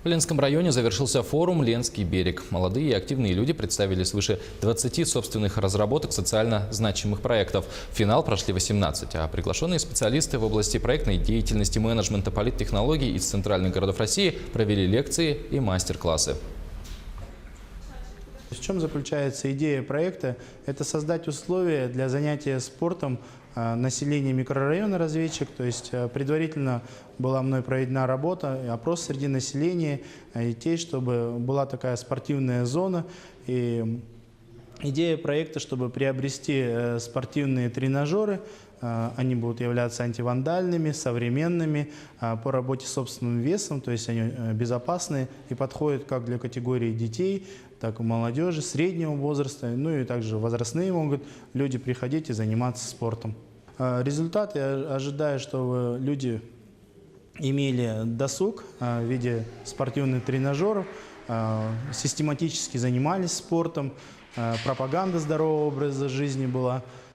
В Ленском районе завершился форум «Ленский берег». Молодые и активные люди представили свыше 20 собственных разработок социально значимых проектов. В финал прошли 18, а приглашенные специалисты в области проектной деятельности, менеджмента, политтехнологий из центральных городов России провели лекции и мастер-классы. В чем заключается идея проекта? Это создать условия для занятия спортом населения микрорайона «Разведчик». То есть предварительно была мной проведена работа, опрос среди населения детей, чтобы была такая спортивная зона. И идея проекта, чтобы приобрести спортивные тренажеры. Они будут являться антивандальными, современными, по работе с собственным весом, то есть они безопасны и подходят как для категории детей, так и молодежи, среднего возраста, ну и также возрастные могут люди приходить и заниматься спортом. Результат я ожидаю, чтобы люди имели досуг в виде спортивных тренажеров, систематически занимались спортом, пропаганда здорового образа жизни была.